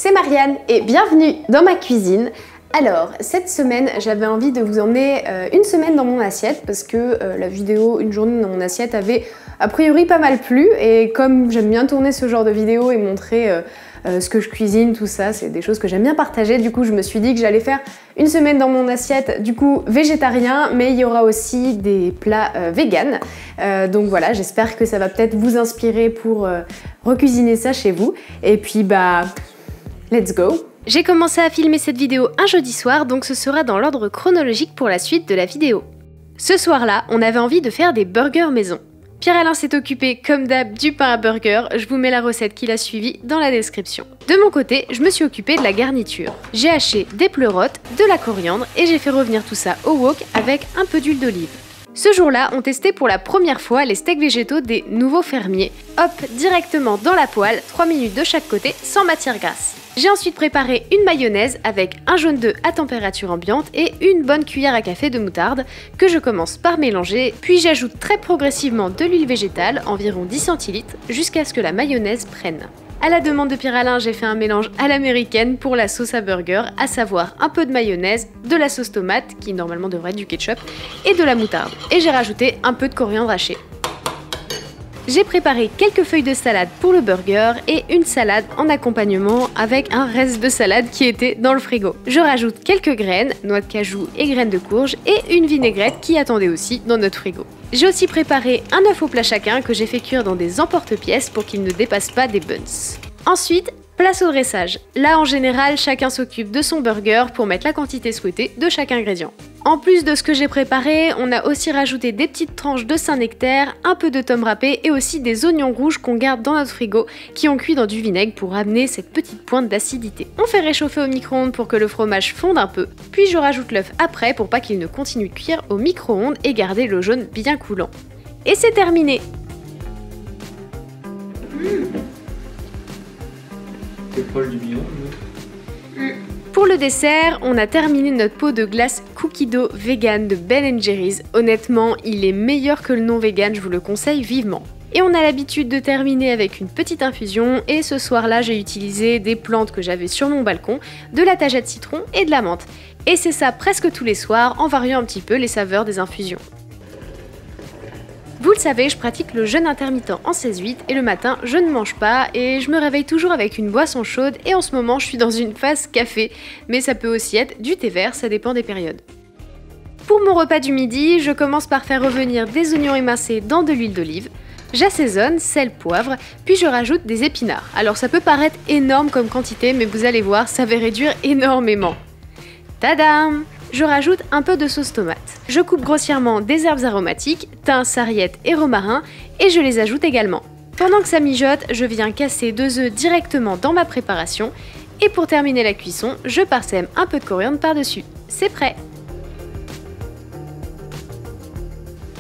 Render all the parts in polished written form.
c'est Marianne et bienvenue dans ma cuisine. Alors, cette semaine, j'avais envie de vous emmener une semaine dans mon assiette parce que la vidéo une journée dans mon assiette avait a priori pas mal plu et comme j'aime bien tourner ce genre de vidéo et montrer ce que je cuisine, tout ça, c'est des choses que j'aime bien partager. Du coup, je me suis dit que j'allais faire une semaine dans mon assiette, du coup, végétarien, mais il y aura aussi des plats véganes. Donc voilà, j'espère que ça va peut-être vous inspirer pour recuisiner ça chez vous. Et puis, bah, let's go! J'ai commencé à filmer cette vidéo un jeudi soir, donc ce sera dans l'ordre chronologique pour la suite de la vidéo. Ce soir-là, on avait envie de faire des burgers maison. Pierre-Alain s'est occupé, comme d'hab, du pain à burger. Je vous mets la recette qu'il a suivie dans la description. De mon côté, je me suis occupée de la garniture. J'ai haché des pleurotes, de la coriandre et j'ai fait revenir tout ça au wok avec un peu d'huile d'olive. Ce jour-là, on testait pour la première fois les steaks végétaux des nouveaux fermiers. Hop, directement dans la poêle, 3 minutes de chaque côté, sans matière grasse. J'ai ensuite préparé une mayonnaise avec un jaune d'œuf à température ambiante et une bonne cuillère à café de moutarde que je commence par mélanger, puis j'ajoute très progressivement de l'huile végétale, environ 10 centilitres, jusqu'à ce que la mayonnaise prenne. À la demande de Pierre-Alain, j'ai fait un mélange à l'américaine pour la sauce à burger, à savoir un peu de mayonnaise, de la sauce tomate, qui normalement devrait être du ketchup, et de la moutarde. Et j'ai rajouté un peu de coriandre haché. J'ai préparé quelques feuilles de salade pour le burger et une salade en accompagnement avec un reste de salade qui était dans le frigo. Je rajoute quelques graines, noix de cajou et graines de courge et une vinaigrette qui attendait aussi dans notre frigo. J'ai aussi préparé un œuf au plat chacun que j'ai fait cuire dans des emporte-pièces pour qu'il ne dépasse pas des buns. Ensuite, place au dressage. Là, en général, chacun s'occupe de son burger pour mettre la quantité souhaitée de chaque ingrédient. En plus de ce que j'ai préparé, on a aussi rajouté des petites tranches de Saint-Nectaire, un peu de thym râpé et aussi des oignons rouges qu'on garde dans notre frigo qui ont cuit dans du vinaigre pour amener cette petite pointe d'acidité. On fait réchauffer au micro-ondes pour que le fromage fonde un peu, puis je rajoute l'œuf après pour pas qu'il ne continue de cuire au micro-ondes et garder le jaune bien coulant. Et c'est terminé! C'est proche du beyond. Pour le dessert, on a terminé notre pot de glace cookie dough vegan de Ben & Jerry's. Honnêtement, il est meilleur que le non vegan, je vous le conseille vivement. Et on a l'habitude de terminer avec une petite infusion et ce soir-là, j'ai utilisé des plantes que j'avais sur mon balcon, de la tagette citron et de la menthe. Et c'est ça presque tous les soirs en variant un petit peu les saveurs des infusions. Vous le savez, je pratique le jeûne intermittent en 16-8 et le matin, je ne mange pas et je me réveille toujours avec une boisson chaude et en ce moment, je suis dans une phase café, mais ça peut aussi être du thé vert, ça dépend des périodes. Pour mon repas du midi, je commence par faire revenir des oignons émincés dans de l'huile d'olive. J'assaisonne, sel, poivre, puis je rajoute des épinards. Alors ça peut paraître énorme comme quantité, mais vous allez voir, ça va réduire énormément. Tadam! Je rajoute un peu de sauce tomate. Je coupe grossièrement des herbes aromatiques, thym, sarriette et romarin, et je les ajoute également. Pendant que ça mijote, je viens casser 2 œufs directement dans ma préparation, et pour terminer la cuisson, je parsème un peu de coriandre par-dessus. C'est prêt!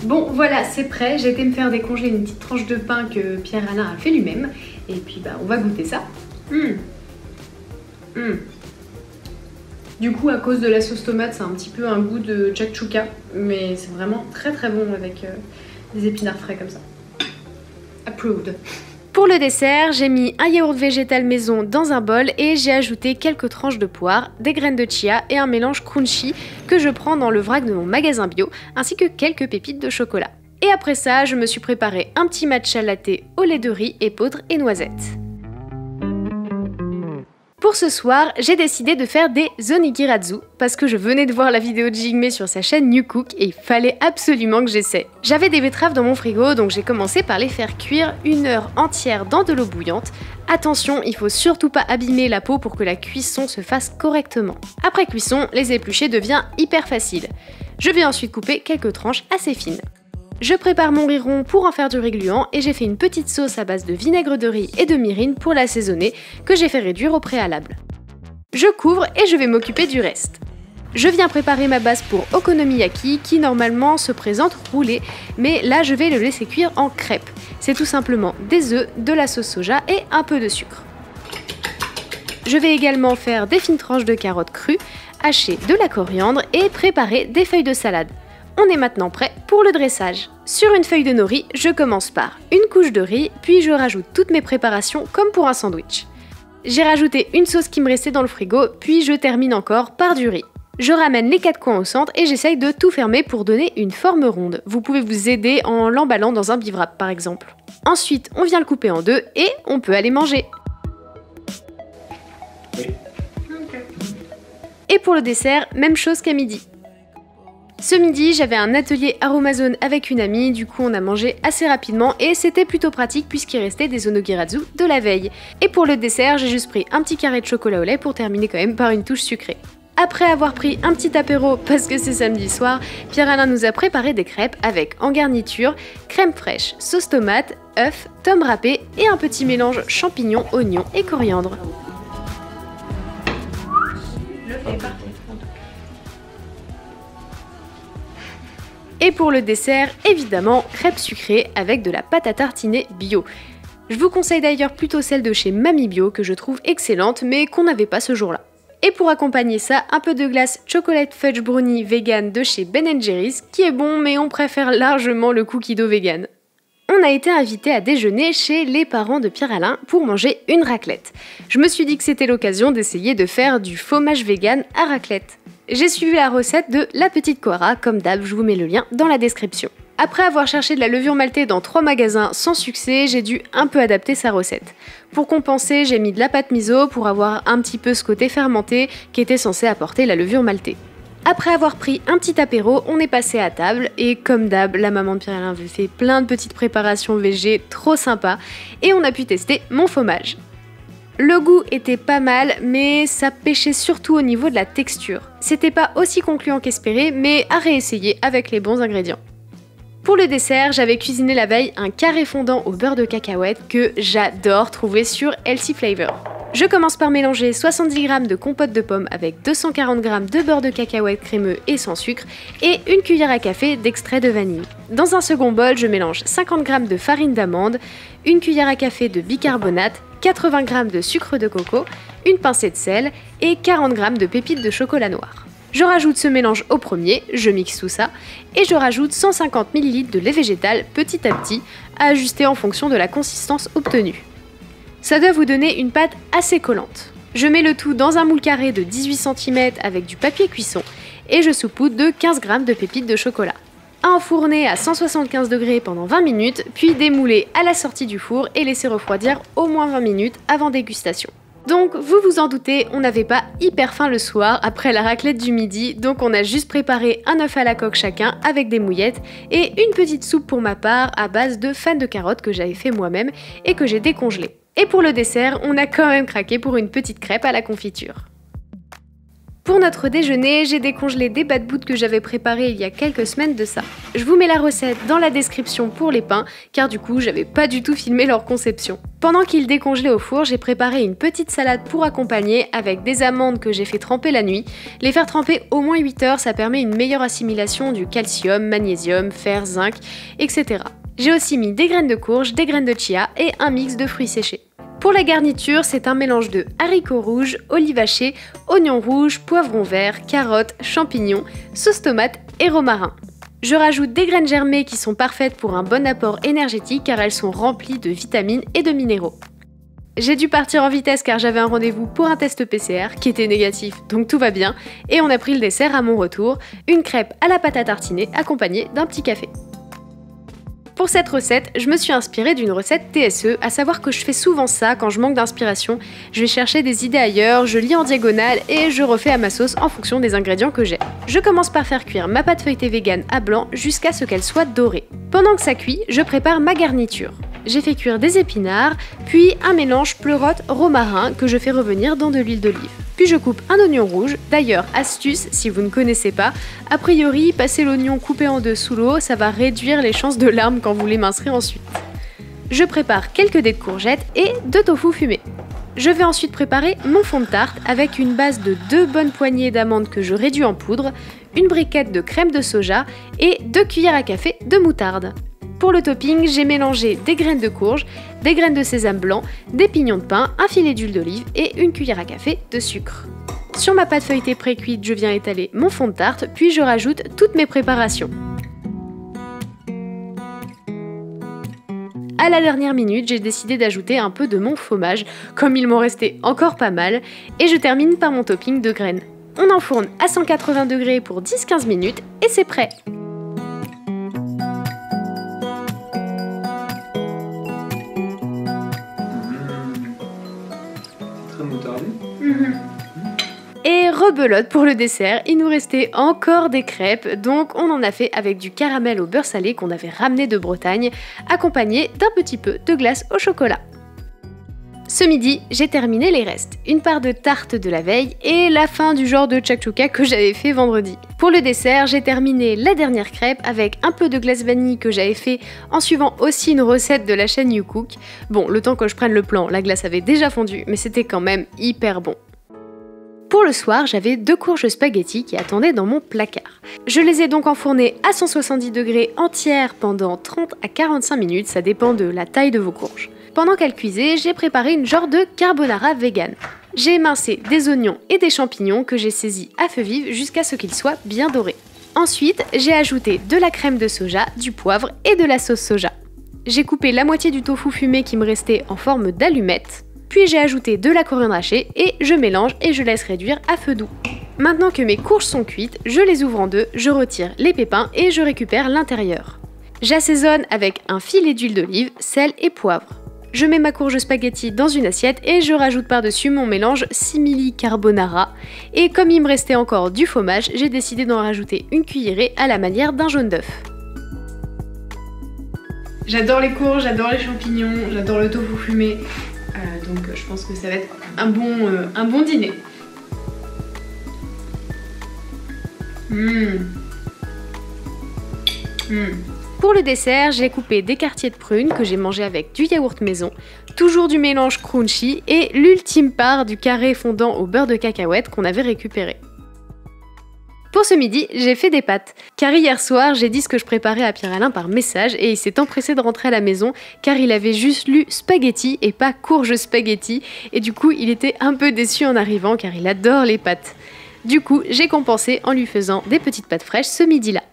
Bon voilà, c'est prêt, j'ai été me faire décongeler une petite tranche de pain que Pierre-Alain a fait lui-même, et puis bah on va goûter ça. Du coup, à cause de la sauce tomate, c'est un petit peu un goût de jakchouka, mais c'est vraiment très très bon avec des épinards frais comme ça. Approved. Pour le dessert, j'ai mis un yaourt végétal maison dans un bol et j'ai ajouté quelques tranches de poire, des graines de chia et un mélange crunchy que je prends dans le vrac de mon magasin bio, ainsi que quelques pépites de chocolat. Et après ça, je me suis préparé un petit matcha latte au lait de riz, épeautre et noisettes. Pour ce soir, j'ai décidé de faire des onigirazu parce que je venais de voir la vidéo de Jigme sur sa chaîne New Cook et il fallait absolument que j'essaie. J'avais des betteraves dans mon frigo donc j'ai commencé par les faire cuire 1 heure entière dans de l'eau bouillante. Attention, il faut surtout pas abîmer la peau pour que la cuisson se fasse correctement. Après cuisson, les éplucher devient hyper facile. Je vais ensuite couper quelques tranches assez fines. Je prépare mon riz rond pour en faire du riz gluant et j'ai fait une petite sauce à base de vinaigre de riz et de mirin pour l'assaisonner que j'ai fait réduire au préalable. Je couvre et je vais m'occuper du reste. Je viens préparer ma base pour okonomiyaki qui normalement se présente roulé, mais là je vais le laisser cuire en crêpes. C'est tout simplement des œufs, de la sauce soja et un peu de sucre. Je vais également faire des fines tranches de carottes crues, hacher de la coriandre et préparer des feuilles de salade. On est maintenant prêt pour le dressage. Sur une feuille de nori, je commence par une couche de riz, puis je rajoute toutes mes préparations comme pour un sandwich. J'ai rajouté une sauce qui me restait dans le frigo, puis je termine encore par du riz. Je ramène les 4 coins au centre et j'essaye de tout fermer pour donner une forme ronde. Vous pouvez vous aider en l'emballant dans un beef wrap par exemple. Ensuite, on vient le couper en deux et on peut aller manger. Oui. Et pour le dessert, même chose qu'à midi. Ce midi, j'avais un atelier Aromazone avec une amie, du coup on a mangé assez rapidement et c'était plutôt pratique puisqu'il restait des onogirazu de la veille. Et pour le dessert, j'ai juste pris un petit carré de chocolat au lait pour terminer quand même par une touche sucrée. Après avoir pris un petit apéro parce que c'est samedi soir, Pierre-Alain nous a préparé des crêpes avec en garniture crème fraîche, sauce tomate, œufs, tomes râpés et un petit mélange champignons, oignons et coriandre. Et pour le dessert, évidemment, crêpes sucrées avec de la pâte à tartiner bio. Je vous conseille d'ailleurs plutôt celle de chez Mamie Bio que je trouve excellente mais qu'on n'avait pas ce jour-là. Et pour accompagner ça, un peu de glace chocolate fudge brownie vegan de chez Ben & Jerry's qui est bon mais on préfère largement le cookie dough vegan. On a été invité à déjeuner chez les parents de Pierre-Alain pour manger une raclette. Je me suis dit que c'était l'occasion d'essayer de faire du fromage vegan à raclette. J'ai suivi la recette de La Petite Cora, comme d'hab, je vous mets le lien dans la description. Après avoir cherché de la levure maltée dans 3 magasins sans succès, j'ai dû un peu adapter sa recette. Pour compenser, j'ai mis de la pâte miso pour avoir un petit peu ce côté fermenté qui était censé apporter la levure maltée. Après avoir pris un petit apéro, on est passé à table et comme d'hab, la maman de Pierre-Alain avait fait plein de petites préparations végé trop sympas et on a pu tester mon fromage. Le goût était pas mal, mais ça pêchait surtout au niveau de la texture. C'était pas aussi concluant qu'espéré, mais à réessayer avec les bons ingrédients. Pour le dessert, j'avais cuisiné la veille un carré fondant au beurre de cacahuète que j'adore trouver sur Healthy Flavor. Je commence par mélanger 70 g de compote de pommes avec 240 g de beurre de cacahuète crémeux et sans sucre et une cuillère à café d'extrait de vanille. Dans un second bol, je mélange 50 g de farine d'amande, une cuillère à café de bicarbonate, 80 g de sucre de coco, une pincée de sel et 40 g de pépites de chocolat noir. Je rajoute ce mélange au premier, je mixe tout ça, et je rajoute 150 ml de lait végétal petit à petit, à ajuster en fonction de la consistance obtenue. Ça doit vous donner une pâte assez collante. Je mets le tout dans un moule carré de 18 cm avec du papier cuisson, et je saupoudre de 15 g de pépites de chocolat. À enfourner à 175 degrés pendant 20 minutes, puis démouler à la sortie du four et laisser refroidir au moins 20 minutes avant dégustation. Donc, vous vous en doutez, on n'avait pas hyper faim le soir après la raclette du midi, donc on a juste préparé un œuf à la coque chacun avec des mouillettes et une petite soupe pour ma part à base de fans de carottes que j'avais fait moi-même et que j'ai décongelé. Et pour le dessert, on a quand même craqué pour une petite crêpe à la confiture. Pour notre déjeuner, j'ai décongelé des bad boots que j'avais préparés il y a quelques semaines de ça. Je vous mets la recette dans la description pour les pains, car du coup, j'avais pas du tout filmé leur conception. Pendant qu'ils décongelaient au four, j'ai préparé une petite salade pour accompagner avec des amandes que j'ai fait tremper la nuit. Les faire tremper au moins 8 heures, ça permet une meilleure assimilation du calcium, magnésium, fer, zinc, etc. J'ai aussi mis des graines de courge, des graines de chia et un mix de fruits séchés. Pour la garniture, c'est un mélange de haricots rouges, olives hachées, oignons rouges, poivrons verts, carottes, champignons, sauce tomate et romarin. Je rajoute des graines germées qui sont parfaites pour un bon apport énergétique car elles sont remplies de vitamines et de minéraux. J'ai dû partir en vitesse car j'avais un rendez-vous pour un test PCR qui était négatif, donc tout va bien, et on a pris le dessert à mon retour, une crêpe à la pâte à tartiner accompagnée d'un petit café. Pour cette recette, je me suis inspirée d'une recette TSE, à savoir que je fais souvent ça quand je manque d'inspiration. Je vais chercher des idées ailleurs, je lis en diagonale et je refais à ma sauce en fonction des ingrédients que j'ai. Je commence par faire cuire ma pâte feuilletée vegan à blanc jusqu'à ce qu'elle soit dorée. Pendant que ça cuit, je prépare ma garniture. J'ai fait cuire des épinards, puis un mélange pleurote romarin que je fais revenir dans de l'huile d'olive. Puis je coupe un oignon rouge, d'ailleurs astuce si vous ne connaissez pas, a priori passer l'oignon coupé en deux sous l'eau, ça va réduire les chances de larmes quand vous l'émincerez ensuite. Je prépare quelques dés de courgettes et de tofu fumé. Je vais ensuite préparer mon fond de tarte avec une base de 2 bonnes poignées d'amandes que je réduis en poudre, une briquette de crème de soja et 2 cuillères à café de moutarde. Pour le topping, j'ai mélangé des graines de courge, des graines de sésame blanc, des pignons de pain, un filet d'huile d'olive et une cuillère à café de sucre. Sur ma pâte feuilletée pré-cuite, je viens étaler mon fond de tarte, puis je rajoute toutes mes préparations. à la dernière minute, j'ai décidé d'ajouter un peu de mon fromage, comme il m'en restait encore pas mal, et je termine par mon topping de graines. On enfourne à 180 degrés pour 10-15 minutes et c'est prêt. Très moutardé. Et rebelote pour le dessert, il nous restait encore des crêpes, donc on en a fait avec du caramel au beurre salé qu'on avait ramené de Bretagne, accompagné d'un petit peu de glace au chocolat. Ce midi, j'ai terminé les restes, une part de tarte de la veille et la fin du genre de shakshuka que j'avais fait vendredi. Pour le dessert, j'ai terminé la dernière crêpe avec un peu de glace vanille que j'avais fait en suivant aussi une recette de la chaîne YouCook. Bon, le temps que je prenne le plan, la glace avait déjà fondu, mais c'était quand même hyper bon. Pour le soir, j'avais 2 courges spaghetti qui attendaient dans mon placard. Je les ai donc enfournées à 170 degrés entières pendant 30 à 45 minutes, ça dépend de la taille de vos courges. Pendant qu'elles cuisaient, j'ai préparé une genre de carbonara vegan. J'ai émincé des oignons et des champignons que j'ai saisis à feu vif jusqu'à ce qu'ils soient bien dorés. Ensuite, j'ai ajouté de la crème de soja, du poivre et de la sauce soja. J'ai coupé la moitié du tofu fumé qui me restait en forme d'allumette. Puis j'ai ajouté de la coriandre hachée et je mélange et je laisse réduire à feu doux. Maintenant que mes courges sont cuites, je les ouvre en deux, je retire les pépins et je récupère l'intérieur. J'assaisonne avec un filet d'huile d'olive, sel et poivre. Je mets ma courge spaghetti dans une assiette et je rajoute par-dessus mon mélange simili carbonara. Et comme il me restait encore du fromage, j'ai décidé d'en rajouter une cuillerée à la manière d'un jaune d'œuf. J'adore les courges, j'adore les champignons, j'adore le tofu fumé. Donc je pense que ça va être un bon dîner. Pour le dessert, j'ai coupé des quartiers de prunes que j'ai mangé avec du yaourt maison, toujours du mélange crunchy et l'ultime part du carré fondant au beurre de cacahuète qu'on avait récupéré. Pour ce midi, j'ai fait des pâtes, car hier soir, j'ai dit ce que je préparais à Pierre-Alain par message et il s'est empressé de rentrer à la maison car il avait juste lu spaghetti et pas courge spaghetti et du coup, il était un peu déçu en arrivant car il adore les pâtes. Du coup, j'ai compensé en lui faisant des petites pâtes fraîches ce midi-là.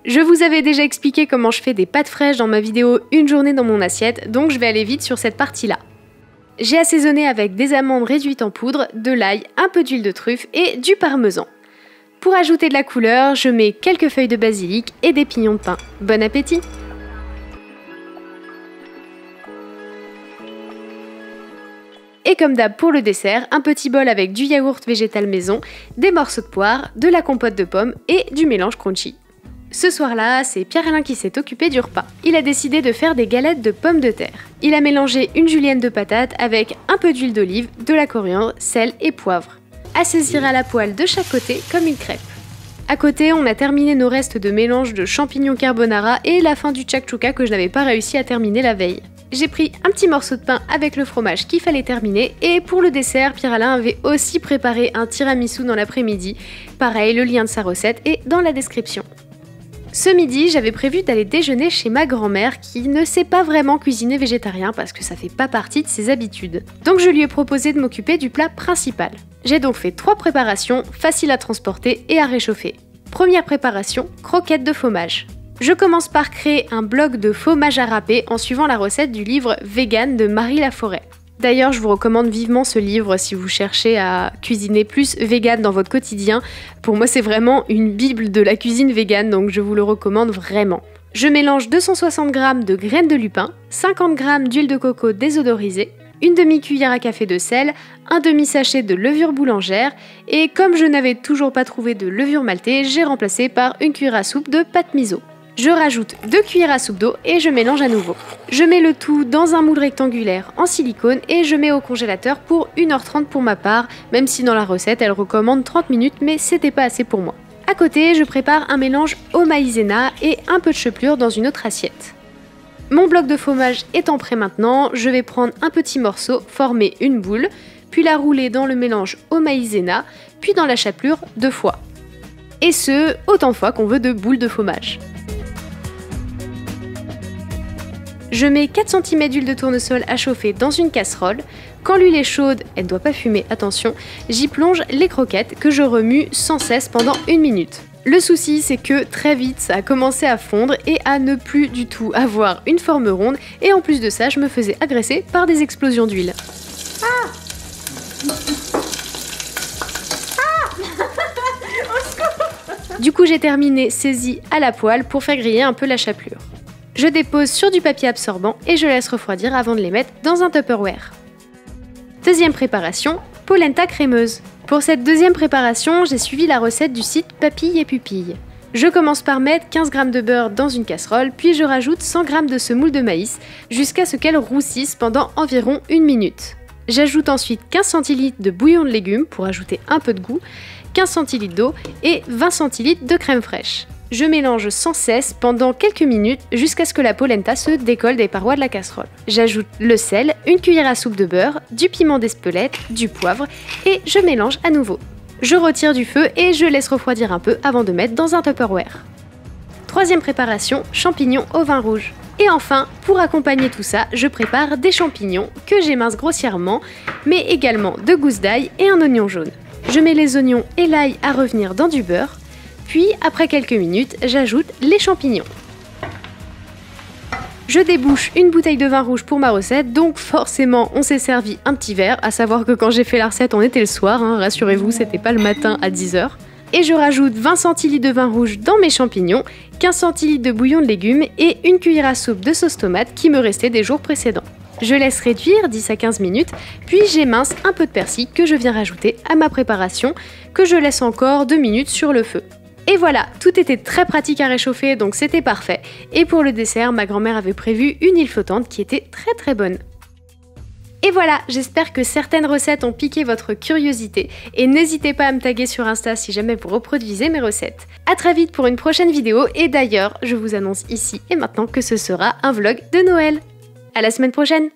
Je vous avais déjà expliqué comment je fais des pâtes fraîches dans ma vidéo Une journée dans mon assiette, donc je vais aller vite sur cette partie-là. J'ai assaisonné avec des amandes réduites en poudre, de l'ail, un peu d'huile de truffe et du parmesan. Pour ajouter de la couleur, je mets quelques feuilles de basilic et des pignons de pin. Bon appétit! Et comme d'hab pour le dessert, un petit bol avec du yaourt végétal maison, des morceaux de poire, de la compote de pommes et du mélange crunchy. Ce soir-là, c'est Pierre-Alain qui s'est occupé du repas. Il a décidé de faire des galettes de pommes de terre. Il a mélangé une julienne de patates avec un peu d'huile d'olive, de la coriandre, sel et poivre. À saisir à la poêle de chaque côté comme une crêpe. À côté, on a terminé nos restes de mélange de champignons carbonara et la fin du shakshuka que je n'avais pas réussi à terminer la veille. J'ai pris un petit morceau de pain avec le fromage qu'il fallait terminer et pour le dessert, Pierre-Alain avait aussi préparé un tiramisu dans l'après-midi. Pareil, le lien de sa recette est dans la description. Ce midi, j'avais prévu d'aller déjeuner chez ma grand-mère qui ne sait pas vraiment cuisiner végétarien parce que ça fait pas partie de ses habitudes. Donc je lui ai proposé de m'occuper du plat principal. J'ai donc fait 3 préparations faciles à transporter et à réchauffer. Première préparation, croquettes de fromage. Je commence par créer un bloc de fromage à râper en suivant la recette du livre Vegan de Marie Laforêt. D'ailleurs, je vous recommande vivement ce livre si vous cherchez à cuisiner plus vegan dans votre quotidien. Pour moi, c'est vraiment une bible de la cuisine vegan, donc je vous le recommande vraiment. Je mélange 260 g de graines de lupin, 50 g d'huile de coco désodorisée, une demi-cuillère à café de sel, un demi-sachet de levure boulangère, et comme je n'avais toujours pas trouvé de levure maltée, j'ai remplacé par une cuillère à soupe de pâte miso. Je rajoute 2 cuillères à soupe d'eau et je mélange à nouveau. Je mets le tout dans un moule rectangulaire en silicone et je mets au congélateur pour 1h30 pour ma part, même si dans la recette elle recommande 30 minutes mais c'était pas assez pour moi. À côté, je prépare un mélange au maïzena et un peu de chapelure dans une autre assiette. Mon bloc de fromage étant prêt maintenant, je vais prendre un petit morceau, former une boule, puis la rouler dans le mélange au maïzena, puis dans la chapelure 2 fois. Et ce, autant de fois qu'on veut de boules de fromage. Je mets 4 cm d'huile de tournesol à chauffer dans une casserole. Quand l'huile est chaude, elle ne doit pas fumer, attention, j'y plonge les croquettes que je remue sans cesse pendant 1 minute. Le souci, c'est que très vite, ça a commencé à fondre et à ne plus du tout avoir une forme ronde, et en plus de ça, je me faisais agresser par des explosions d'huile. Du coup, j'ai terminé saisie à la poêle pour faire griller un peu la chapelure. Je dépose sur du papier absorbant et je laisse refroidir avant de les mettre dans un Tupperware. Deuxième préparation, polenta crémeuse. Pour cette deuxième préparation, j'ai suivi la recette du site Papille et Pupille. Je commence par mettre 15 g de beurre dans une casserole, puis je rajoute 100 g de semoule de maïs jusqu'à ce qu'elle roussisse pendant environ 1 minute. J'ajoute ensuite 15 centilitres de bouillon de légumes pour ajouter un peu de goût, 15 centilitres d'eau et 20 centilitres de crème fraîche. Je mélange sans cesse pendant quelques minutes jusqu'à ce que la polenta se décolle des parois de la casserole. J'ajoute le sel, une cuillère à soupe de beurre, du piment d'Espelette, du poivre et je mélange à nouveau. Je retire du feu et je laisse refroidir un peu avant de mettre dans un Tupperware. Troisième préparation, champignons au vin rouge. Et enfin, pour accompagner tout ça, je prépare des champignons que j'émince grossièrement, mais également 2 gousses d'ail et un oignon jaune. Je mets les oignons et l'ail à revenir dans du beurre, puis après quelques minutes, j'ajoute les champignons. Je débouche une bouteille de vin rouge pour ma recette, donc forcément on s'est servi un petit verre, à savoir que quand j'ai fait la recette on était le soir, rassurez-vous, c'était pas le matin à 10 h. Et je rajoute 20 centilitres de vin rouge dans mes champignons, 15 centilitres de bouillon de légumes et une cuillère à soupe de sauce tomate qui me restait des jours précédents. Je laisse réduire 10 à 15 minutes, puis j'émince un peu de persil que je viens rajouter à ma préparation, que je laisse encore 2 minutes sur le feu. Et voilà, tout était très pratique à réchauffer, donc c'était parfait. Et pour le dessert, ma grand-mère avait prévu une île flottante qui était très bonne. Et voilà, j'espère que certaines recettes ont piqué votre curiosité et n'hésitez pas à me taguer sur Insta si jamais vous reproduisez mes recettes. A très vite pour une prochaine vidéo et d'ailleurs, je vous annonce ici et maintenant que ce sera un vlog de Noël. À la semaine prochaine!